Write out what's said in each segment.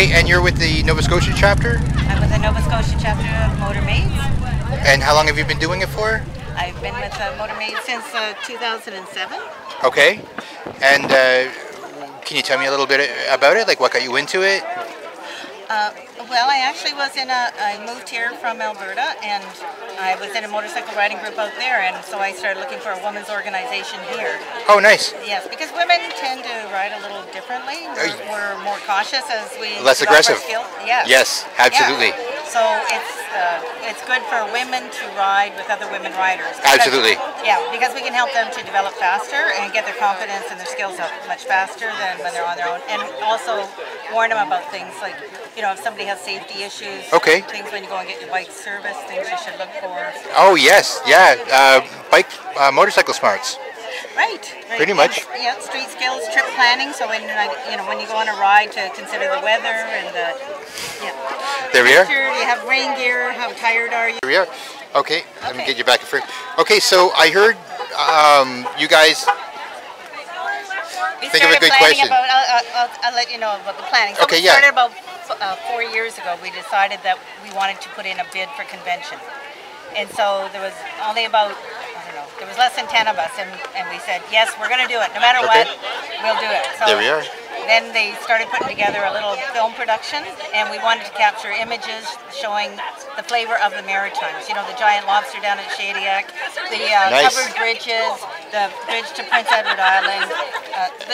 Okay, and you're with the Nova Scotia chapter? I'm with the Nova Scotia chapter of Motor Maids. And how long have you been doing it for? I've been with Motor Maids since 2007. Okay. And can you tell me a little bit about it? Like what got you into it? Well, I actually I moved here from Alberta, and I was in a motorcycle riding group out there, and so I started looking for a women's organization here. Oh, nice. Yes, because women tend to ride a little differently. We're more cautious as we less aggressive. Yes. Yes, absolutely. Yeah. So it's good for women to ride with other women riders. Absolutely. Yeah, because we can help them to develop faster and get their confidence and their skills up much faster than when they're on their own, and also warn them about things like, you know, if somebody has safety issues, okay, things when you go and get your bike serviced, things you should look for. Oh yes, yeah, motorcycle smarts. Right. Pretty much. And, yeah, street skills, trip planning. So when when you go on a ride, to consider the weather and There we are. You have rain gear. How tired are you? Here we are. Okay, let me get you back in front. Okay, so I heard you guys. Think of a good question. I'll let you know about the planning. So okay, we started about 4 years ago. We decided that we wanted to put in a bid for convention, and so there was only about, there was less than 10 of us, and we said, yes, we're going to do it. No matter what, we'll do it. So there we are. Then they started putting together a little film production, and we wanted to capture images showing the flavor of the Maritimes. You know, the giant lobster down at Shadiac, the covered bridges, the bridge to Prince Edward Island,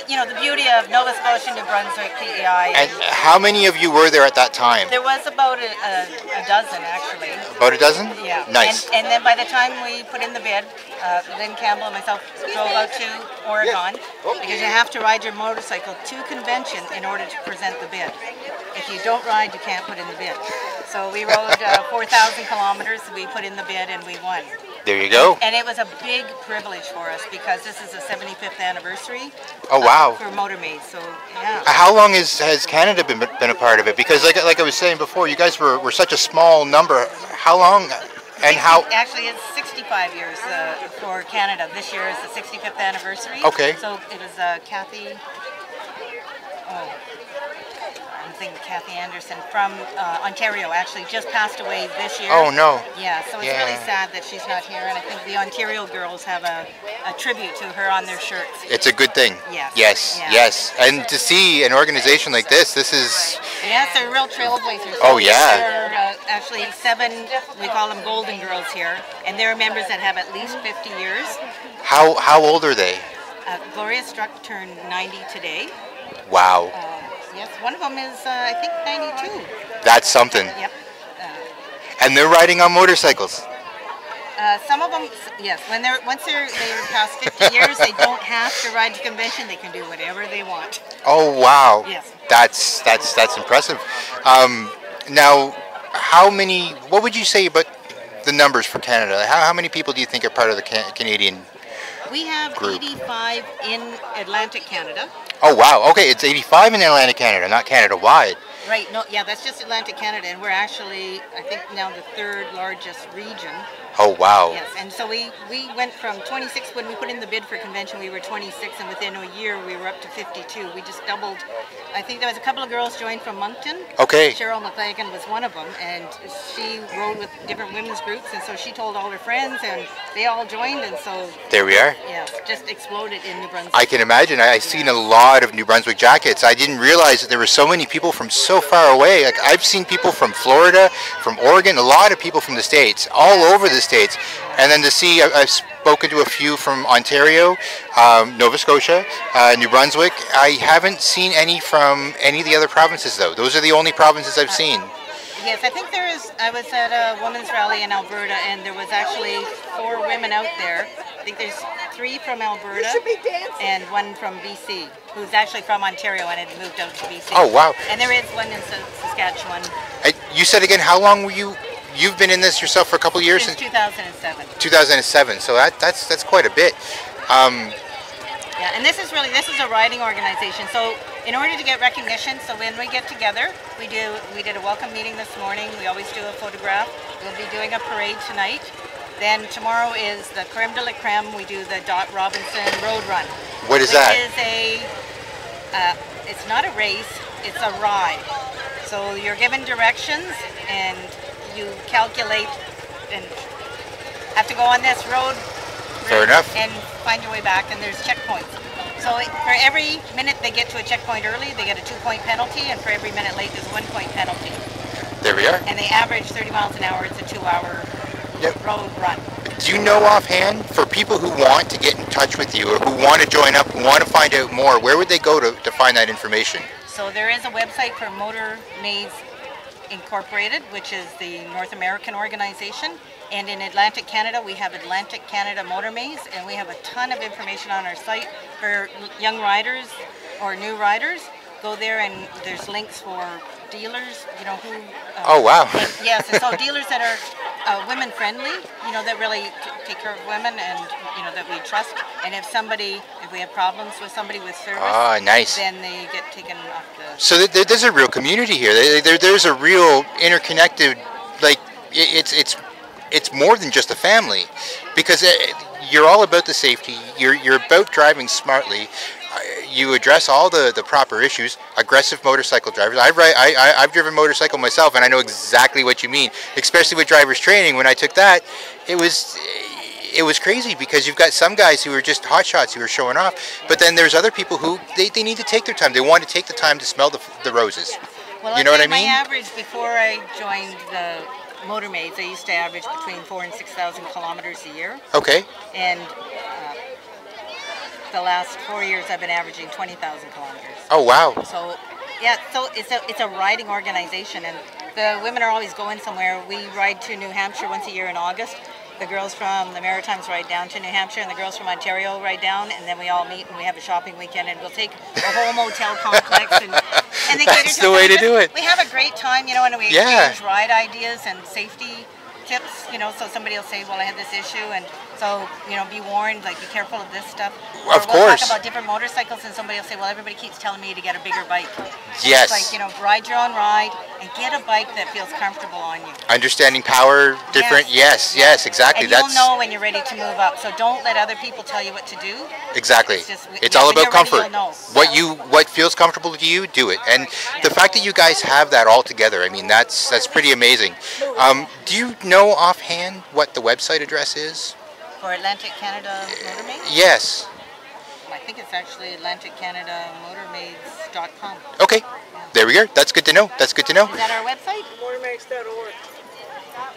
the beauty of Nova Scotia, New Brunswick, PEI. And how many of you were there at that time? There was about a dozen, actually. About a dozen? Yeah. Nice. And then by the time we put in the bid, Lynn Campbell and myself drove out to Oregon, because you have to ride your motorcycle to convention in order to present the bid. If you don't ride, you can't put in the bid. So we rode 4,000 kilometers, we put in the bid, and we won. There you go. And it was a big privilege for us, because this is the 75th anniversary. Oh wow! For Motor Maids, so yeah. How long has Canada been a part of it? Because like I was saying before, you guys were such a small number. How long? And how? Actually, it's 65 years for Canada. This year is the 65th anniversary. Okay. So it was Kathy. I'm thinking Kathy Anderson from Ontario. Actually, just passed away this year. Oh no. Yeah. So it's really sad that she's not here, and I think the Ontario girls have a tribute to her on their shirts. It's a good thing. Yes. Yes. Yeah. Yes. And to see an organization like this is. Yes, they're real trailblazers. Oh yeah. There are actually 7, we call them golden girls here, and they're members that have at least 50 years. How old are they? Gloria Struck turned 90 today. Wow. Yes, one of them is, I think, 92. That's something. Yep. And they're riding on motorcycles. Some of them, yes. Once they're past 50 years, they don't have to ride to convention. They can do whatever they want. Oh wow. Yes. That's impressive. Now, what would you say about the numbers for Canada? How many people do you think are part of the Canadian We have group? 85 in Atlantic Canada. Oh wow, okay, it's 85 in Atlantic Canada, not Canada-wide. Right, no, yeah, that's just Atlantic Canada, and we're actually, I think, now the 3rd largest region. Oh wow. Yes, and so we went from 26, when we put in the bid for convention, we were 26, and within a year we were up to 52. We just doubled. I think there was a couple of girls joined from Moncton. Okay. Cheryl McLagan was one of them, and she rode with different women's groups, and so she told all her friends, and they all joined, and so... There we are. Yeah, just exploded in New Brunswick. I can imagine. I've seen a lot of New Brunswick jackets. I didn't realize that there were so many people from so far away. Like I've seen people from Florida, from Oregon, a lot of people from the States, all over the States. And then to see, I've spoken to a few from Ontario, Nova Scotia, New Brunswick. I haven't seen any from any of the other provinces though. Those are the only provinces I've seen. Yes, I think there is. I was at a women's rally in Alberta, and there was actually 4 women out there. I think there's 3 from Alberta and 1 from BC, who's actually from Ontario and had moved out to BC. Oh wow! And there is one in Saskatchewan. You said again, how long were you? You've been in this yourself for a couple of years? Since 2007. 2007. So that's quite a bit. Yeah, and this is a riding organization. So in order to get recognition, so when we get together, we did a welcome meeting this morning. We always do a photograph. We'll be doing a parade tonight. Then tomorrow is the creme de la creme. We do the Dot Robinson Road Run. What is that? It's not a race, it's a ride. So you're given directions and you calculate and have to go on this road. Fair enough. And find your way back, and there's checkpoints. So for every minute they get to a checkpoint early, they get a 2-point penalty, and for every minute late, there's a 1-point penalty. There we are. And they average 30 miles an hour. It's a 2-hour road run. Do you know offhand, for people who want to get in touch with you or who want to join up, who want to find out more, where would they go to find that information? So there is a website for Motor Maids Incorporated, which is the North American organization. And in Atlantic Canada, we have Atlantic Canada Motor Maids, and we have a ton of information on our site for young riders or new riders. Go there and there's links for dealers, you know, who... oh, wow. Yes, and so dealers that are women friendly, you know, that really take care of women and, you know, that we trust. And if we have problems with somebody with service, nice. then they get taken off the... So there's a real community here. There's a real interconnected, like, it's more than just a family, because you're all about the safety. You're about driving smartly. You address all the proper issues. Aggressive motorcycle drivers. I've driven motorcycle myself, and I know exactly what you mean. Especially with driver's training, when I took that, it was crazy, because you've got some guys who are just hotshots who are showing off, but then there's other people who they need to take their time. They want to take the time to smell the roses. Well, you know what I mean? My average before I joined the Motor Maids, I used to average between 4,000 and 6,000 kilometers a year. Okay. And the last 4 years, I've been averaging 20,000 kilometers. Oh, wow. So, yeah, so it's a riding organization, and the women are always going somewhere. We ride to New Hampshire once a year in August. The girls from the Maritimes ride down to New Hampshire, and the girls from Ontario ride down, and then we all meet and we have a shopping weekend, and we'll take a whole motel complex, and they That's the way to do it. We have a great time, you know, and we exchange ride ideas and safety tips, you know, so somebody will say, well, I had this issue, and so, you know, be warned, like, be careful of this stuff. Or of course. We'll talk about different motorcycles, and somebody will say, well, everybody keeps telling me to get a bigger bike. Yes. It's like, you know, ride your own ride and get a bike that feels comfortable on you. Understanding power, different, yes, exactly. And you'll know when you're ready to move up, so don't let other people tell you what to do. Exactly. It's all about comfort. What feels comfortable to you, do it. And the fact that you guys have that all together, I mean, that's pretty amazing. Do you know offhand what the website address is? For Atlantic Canada Motor Maids? Yes. I think it's actually AtlanticCanadaMotorMaids.com. Okay. There we go. That's good to know. That's good to know. Is that our website? MotorMaids.org.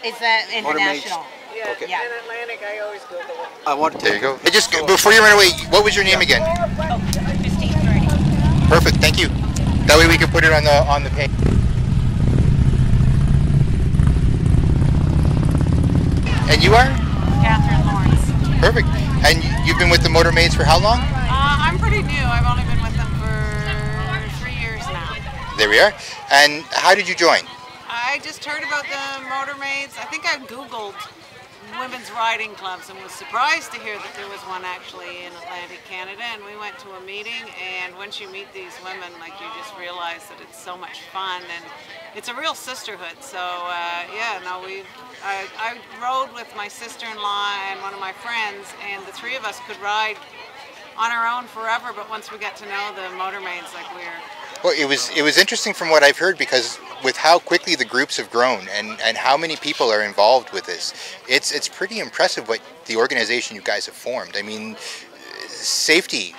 Is that international? Yeah, Okay. in Atlantic, I always go the one. I want to. There you go. Hey, just before you run away, what was your name again? Oh, Christine Kearney. Perfect. Thank you. That way we can put it on the page. And you are? Catherine Lawrence. Perfect. And you've been with the Motor Maids for how long? I'm pretty new. I've only been with them for 3 years now. There we are. And how did you join? I just heard about the Motor Maids. I think I Googled women's riding clubs and was surprised to hear that there was one actually in Atlantic Canada, and we went to a meeting, and once you meet these women, like, you just realize that it's so much fun and it's a real sisterhood. So yeah, no, I rode with my sister-in-law and one of my friends, and the three of us could ride on our own forever, but once we got to know the Motor Maids, like, Well, it was interesting from what I've heard, because with how quickly the groups have grown and how many people are involved with this, it's pretty impressive what the organization you guys have formed. I mean, safety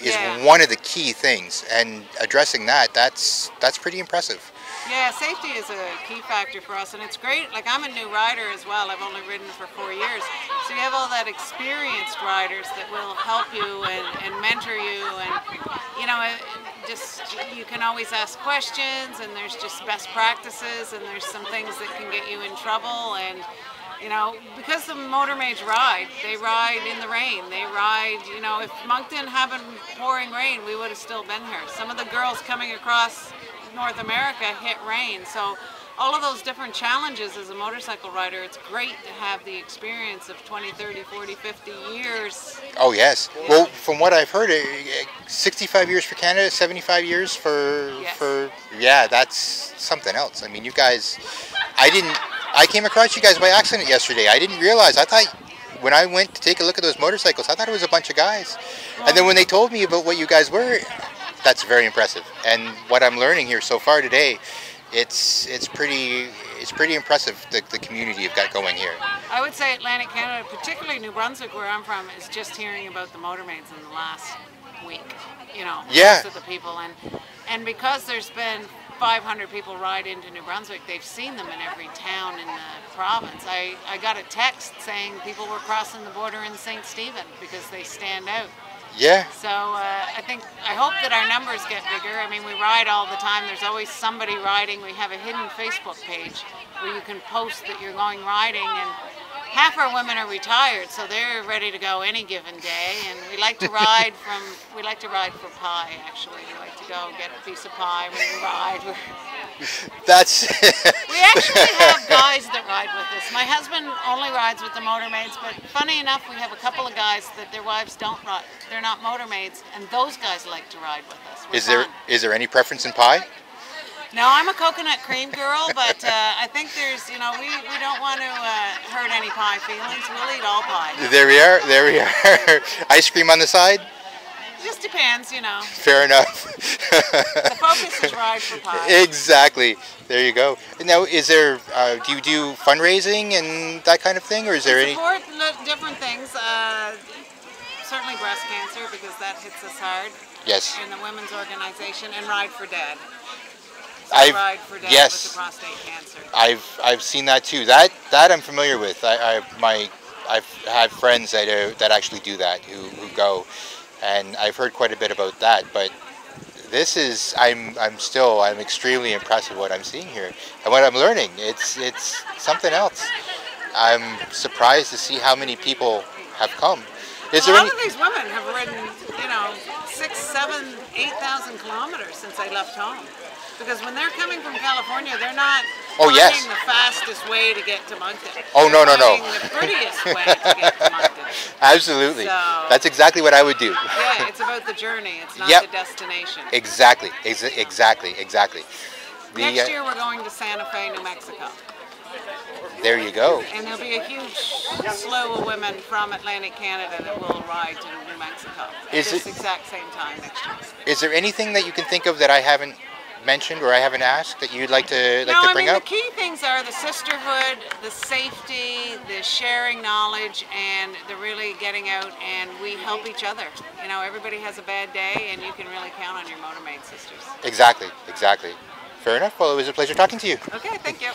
is one of the key things, and addressing that's pretty impressive. Yeah, safety is a key factor for us, and it's great. Like, I'm a new rider as well. I've only ridden for 4 years. So you have all that experienced riders that will help you and mentor you, and, you know, just, you can always ask questions, and there's just best practices, and there's some things that can get you in trouble. And, you know, because the Motor Maids ride, they ride in the rain. They ride, you know, if Moncton hadn't pouring rain, we would have still been here. Some of the girls coming across North America hit rain. So all of those different challenges as a motorcycle rider, it's great to have the experience of 20, 30, 40, 50 years. Oh, yes. Well, from what I've heard, 65 years for Canada, 75 years for yeah, that's something else. I mean, you guys, I came across you guys by accident yesterday. I didn't realize. I thought, when I went to take a look at those motorcycles, I thought it was a bunch of guys. And then when they told me about what you guys were, that's very impressive. And what I'm learning here so far today it's pretty impressive, the community you've got going here. I would say Atlantic Canada, particularly New Brunswick, where I'm from, is just hearing about the Motor Maids in the last week. You know, Yeah. most of the people, and because there's been 500 people ride into New Brunswick, they've seen them in every town in the province. I got a text saying people were crossing the border in St. Stephen because they stand out. Yeah. So I hope that our numbers get bigger. I mean, we ride all the time. There's always somebody riding. We have a hidden Facebook page where you can post that you're going riding, and half our women are retired, so they're ready to go any given day. And we like to ride for pie. Actually, we like to go get a piece of pie when we ride. That's. We actually have guys that ride with us. My husband only rides with the Motor Maids, but funny enough, we have a couple of guys that their wives don't ride. They're not Motor Maids, and those guys like to ride with us. Is there any preference in pie? No, I'm a coconut cream girl, but I think there's, you know, we don't want to hurt any pie feelings. We'll eat all pie. There we are. There we are. Ice cream on the side. Just depends, you know. Fair enough. The focus is ride for pie. Exactly. There you go. Now, is there? Do you do fundraising and that kind of thing, or is there any? Support different things. Certainly breast cancer, because that hits us hard. Yes. In the women's organization, and Ride for Dad. Ride for Dad yes. with the prostate cancer. I've seen that too. That I'm familiar with. I've had friends that actually do that, who go, and I've heard quite a bit about that. But this is I'm extremely impressed with what I'm seeing here and what I'm learning. It's something else. I'm surprised to see how many people have come. A lot of these women have ridden, you know, 6,000, 7,000, 8,000 kilometers since they left home. Because when they're coming from California, they're not finding the fastest way to get to Moncton. Oh, no. The prettiest way to get to Moncton. Absolutely. So, that's exactly what I would do. Yeah, it's about the journey. It's not the destination. Exactly. Next year we're going to Santa Fe, New Mexico. There you go. And there'll be a huge slew of women from Atlantic Canada that will ride to New Mexico at this exact same time next year. Is there anything that you can think of that I haven't mentioned or I haven't asked that you'd like to bring up? The key things are the sisterhood, the safety, the sharing knowledge, and the really getting out, and we help each other. You know, everybody has a bad day, and you can really count on your Motor Maid sisters. Exactly. Fair enough. Well, it was a pleasure talking to you. Okay, thank you.